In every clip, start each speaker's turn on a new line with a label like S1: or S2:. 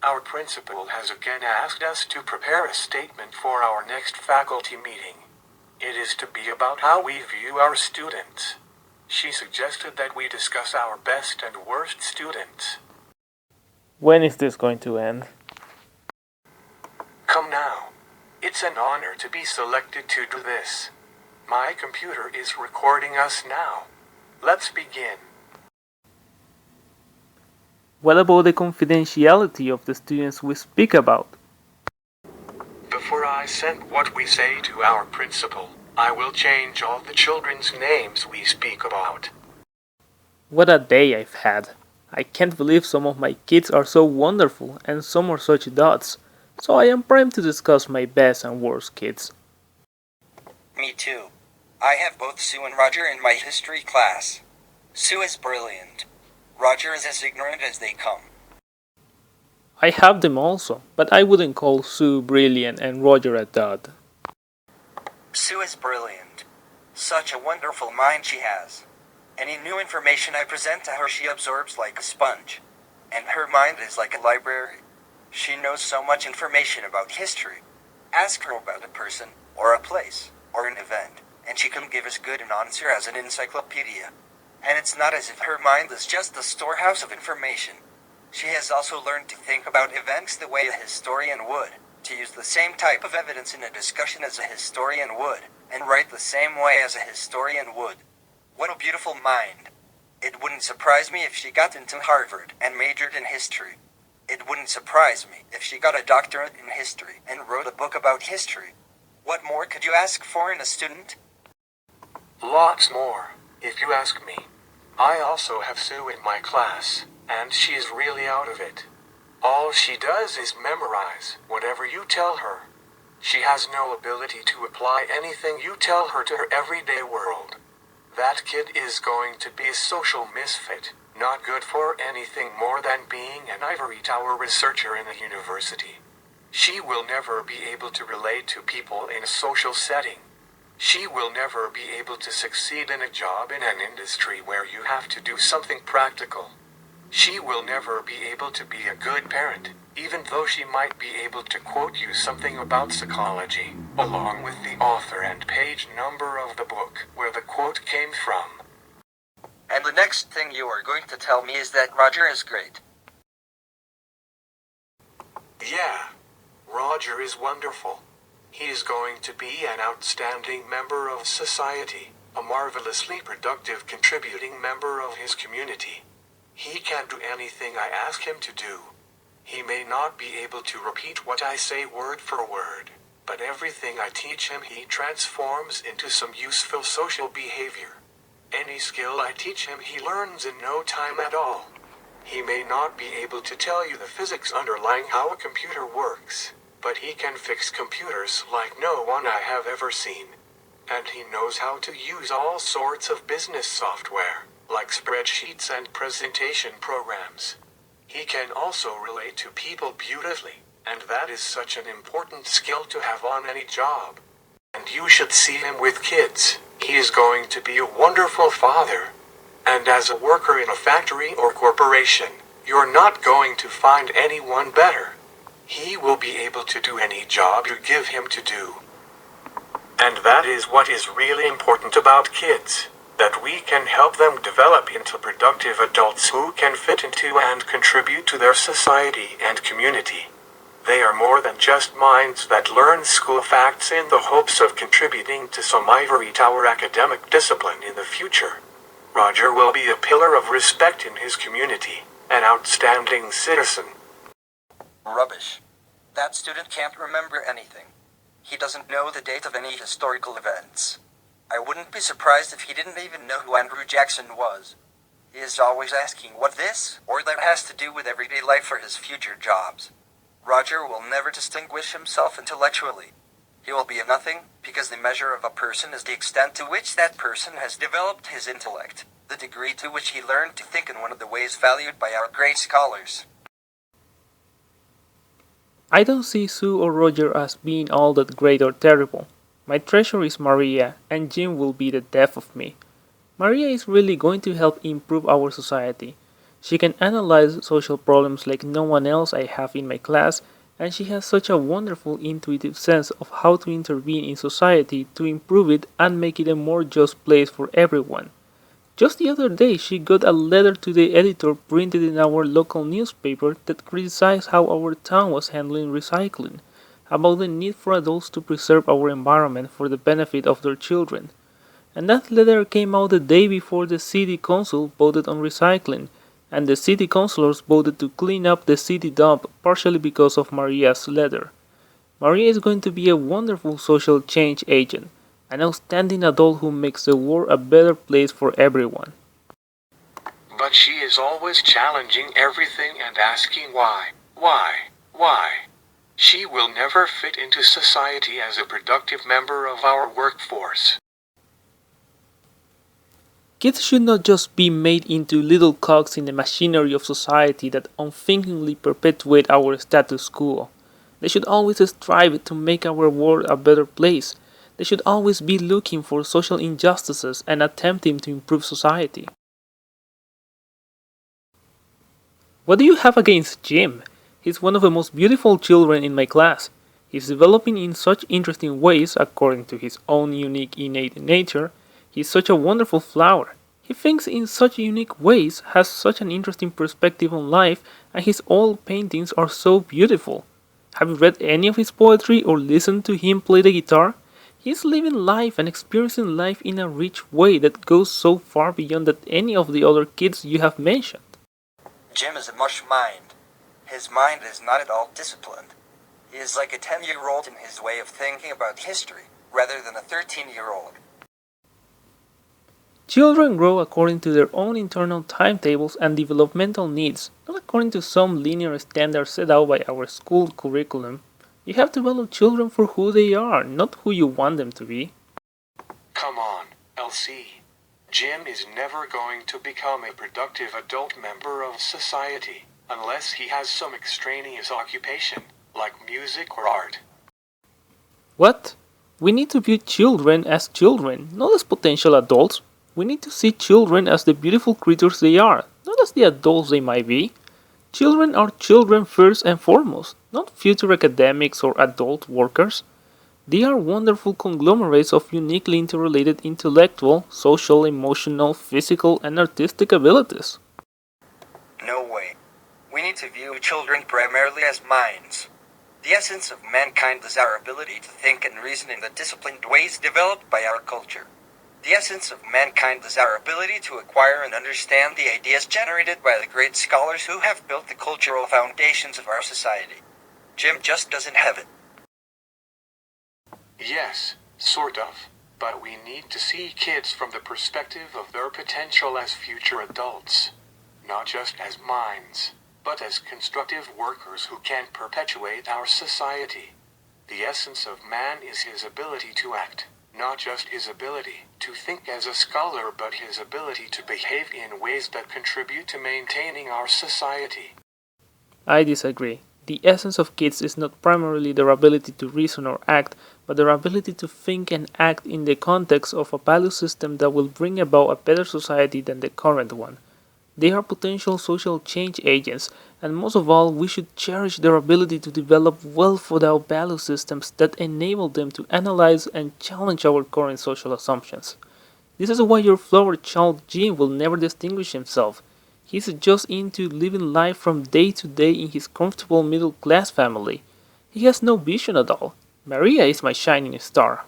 S1: Our principal has again asked us to prepare a statement for our next faculty meeting. It is to be about how we view our students. She suggested that we discuss our best and worst students.
S2: When is this going to end?
S1: Come now. It's an honor to be selected to do this. My computer is recording us now. Let's begin.
S2: What about the confidentiality of the students we speak about?
S1: Before I send what we say to our principal, I will change all the children's names we speak about.
S2: What a day I've had. I can't believe some of my kids are so wonderful and some are such dots, so I am primed to discuss my best and worst kids.
S3: Me too. I have both Sue and Roger in my history class. Sue is brilliant. Roger is as ignorant as they come.
S2: I have them also, but I wouldn't call Sue brilliant and Roger a dud.
S3: Sue is brilliant. Such a wonderful mind she has. Any new information I present to her she absorbs like a sponge. And her mind is like a library. She knows so much information about history. Ask her about a person, or a place, or an event, and she can give as good an answer as an encyclopedia. And it's not as if her mind is just a storehouse of information. She has also learned to think about events the way a historian would, to use the same type of evidence in a discussion as a historian would, and write the same way as a historian would. What a beautiful mind. It wouldn't surprise me if she got into Harvard and majored in history. It wouldn't surprise me if she got a doctorate in history and wrote a book about history. What more could you ask for in a student?
S1: Lots more, if you ask me. I also have Sue in my class, and she is really out of it. All she does is memorize whatever you tell her. She has no ability to apply anything you tell her to her everyday world. That kid is going to be a social misfit, not good for anything more than being an ivory tower researcher in a university. She will never be able to relate to people in a social setting. She will never be able to succeed in a job in an industry where you have to do something practical. She will never be able to be a good parent, even though she might be able to quote you something about psychology, along with the author and page number of the book where the quote came from.
S3: And the next thing you are going to tell me is that Roger is great.
S1: Yeah, Roger is wonderful. He is going to be an outstanding member of society, a marvelously productive contributing member of his community. He can do anything I ask him to do. He may not be able to repeat what I say word for word, but everything I teach him he transforms into some useful social behavior. Any skill I teach him he learns in no time at all. He may not be able to tell you the physics underlying how a computer works, but he can fix computers like no one I have ever seen. And he knows how to use all sorts of business software, like spreadsheets and presentation programs. He can also relate to people beautifully, and that is such an important skill to have on any job. And you should see him with kids. He is going to be a wonderful father. And as a worker in a factory or corporation, you're not going to find anyone better. He will be able to do any job you give him to do. And that is what is really important about kids, that we can help them develop into productive adults who can fit into and contribute to their society and community. They are more than just minds that learn school facts in the hopes of contributing to some ivory tower academic discipline in the future. Roger will be a pillar of respect in his community, an outstanding citizen.
S3: Rubbish. That student can't remember anything. He doesn't know the date of any historical events. I wouldn't be surprised if he didn't even know who Andrew Jackson was. He is always asking what this or that has to do with everyday life for his future jobs. Roger will never distinguish himself intellectually. He will be a nothing, because the measure of a person is the extent to which that person has developed his intellect, the degree to which he learned to think in one of the ways valued by our great scholars.
S2: I don't see Sue or Roger as being all that great or terrible. My treasure is Maria, and Jim will be the death of me. Maria is really going to help improve our society. She can analyze social problems like no one else I have in my class, and she has such a wonderful intuitive sense of how to intervene in society to improve it and make it a more just place for everyone. Just the other day, she got a letter to the editor printed in our local newspaper that criticized how our town was handling recycling, about the need for adults to preserve our environment for the benefit of their children. And that letter came out the day before the city council voted on recycling, and the city councilors voted to clean up the city dump partially because of Maria's letter. Maria is going to be a wonderful social change agent, an outstanding adult who makes the world a better place for everyone.
S1: But she is always challenging everything and asking why, why. She will never fit into society as a productive member of our workforce.
S2: Kids should not just be made into little cogs in the machinery of society that unthinkingly perpetuate our status quo. They should always strive to make our world a better place. They should always be looking for social injustices and attempting to improve society. What do you have against Jim? He's one of the most beautiful children in my class. He's developing in such interesting ways according to his own unique innate nature. He's such a wonderful flower. He thinks in such unique ways, has such an interesting perspective on life, and his oil paintings are so beautiful. Have you read any of his poetry or listened to him play the guitar? He's living life and experiencing life in a rich way that goes so far beyond that any of the other kids you have mentioned.
S3: Jim is a mush mind. His mind is not at all disciplined. He is like a 10-year-old in his way of thinking about history, rather than a 13-year-old.
S2: Children grow according to their own internal timetables and developmental needs, not according to some linear standards set out by our school curriculum. You have to develop children for who they are, not who you want them to be.
S1: Come on, LC. Jim is never going to become a productive adult member of society unless he has some extraneous occupation, like music or art.
S2: What? We need to view children as children, not as potential adults. We need to see children as the beautiful creatures they are, not as the adults they might be. Children are children first and foremost, not future academics or adult workers. They are wonderful conglomerates of uniquely interrelated intellectual, social, emotional, physical, and artistic abilities.
S3: No way. We need to view children primarily as minds. The essence of mankind is our ability to think and reason in the disciplined ways developed by our culture. The essence of mankind is our ability to acquire and understand the ideas generated by the great scholars who have built the cultural foundations of our society. Jim just doesn't have it.
S1: Yes, sort of. But we need to see kids from the perspective of their potential as future adults. Not just as minds, but as constructive workers who can perpetuate our society. The essence of man is his ability to act, not just his ability to think as a scholar, but his ability to behave in ways that contribute to maintaining our society.
S2: I disagree. The essence of kids is not primarily their ability to reason or act, but their ability to think and act in the context of a value system that will bring about a better society than the current one. They are potential social change agents, and most of all, we should cherish their ability to develop well thought out value systems that enable them to analyze and challenge our current social assumptions. This is why your flower child Jim will never distinguish himself. He's just into living life from day to day in his comfortable middle class family. He has no vision at all. Maria is my shining star.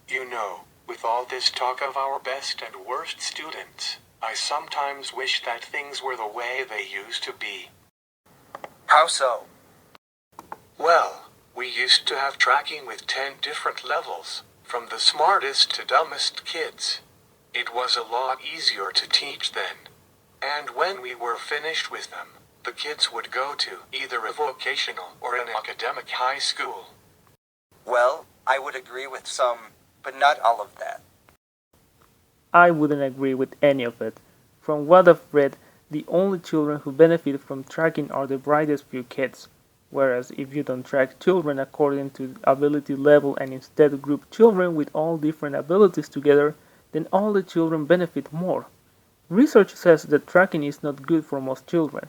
S1: You know, with all this talk of our best and worst students, I sometimes wish that things were the way they used to be.
S3: How so?
S1: Well, we used to have tracking with 10 different levels, from the smartest to dumbest kids. It was a lot easier to teach then. And when we were finished with them, the kids would go to either a vocational or an academic high school.
S3: Well, I would agree with some, but not all of that.
S2: I wouldn't agree with any of it. From what I've read, the only children who benefit from tracking are the brightest few kids, whereas if you don't track children according to ability level and instead group children with all different abilities together, then all the children benefit more. Research says that tracking is not good for most children.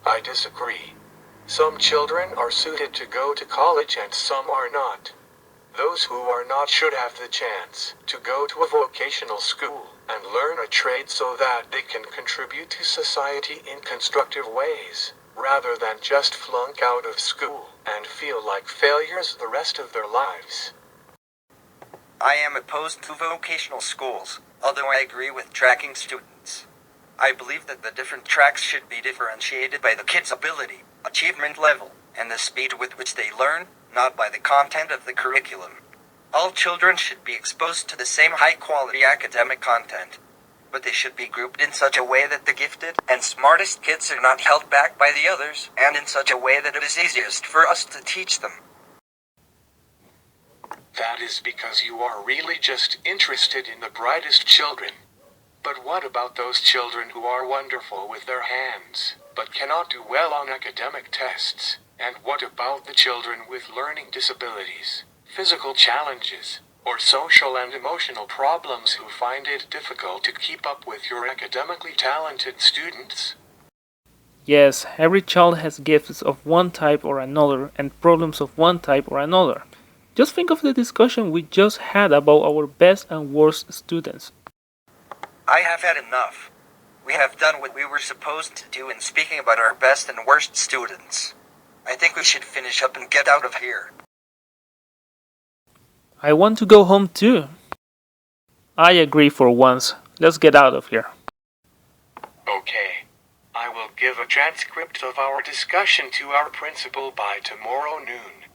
S1: I disagree. Some children are suited to go to college and some are not. Those who are not should have the chance to go to a vocational school and learn a trade so that they can contribute to society in constructive ways, rather than just flunk out of school and feel like failures the rest of their lives.
S3: I am opposed to vocational schools, although I agree with tracking students. I believe that the different tracks should be differentiated by the kid's ability, achievement level, and the speed with which they learn, not by the content of the curriculum. All children should be exposed to the same high-quality academic content, but they should be grouped in such a way that the gifted and smartest kids are not held back by the others, and in such a way that it is easiest for us to teach them.
S1: That is because you are really just interested in the brightest children. But what about those children who are wonderful with their hands, but cannot do well on academic tests? And what about the children with learning disabilities, physical challenges, or social and emotional problems who find it difficult to keep up with your academically talented students?
S2: Yes, every child has gifts of one type or another and problems of one type or another. Just think of the discussion we just had about our best and worst students.
S3: I have had enough. We have done what we were supposed to do in speaking about our best and worst students. I think we should finish up and get out of here.
S2: I want to go home too. I agree for once. Let's get out of here.
S1: Okay. I will give a transcript of our discussion to our principal by tomorrow noon.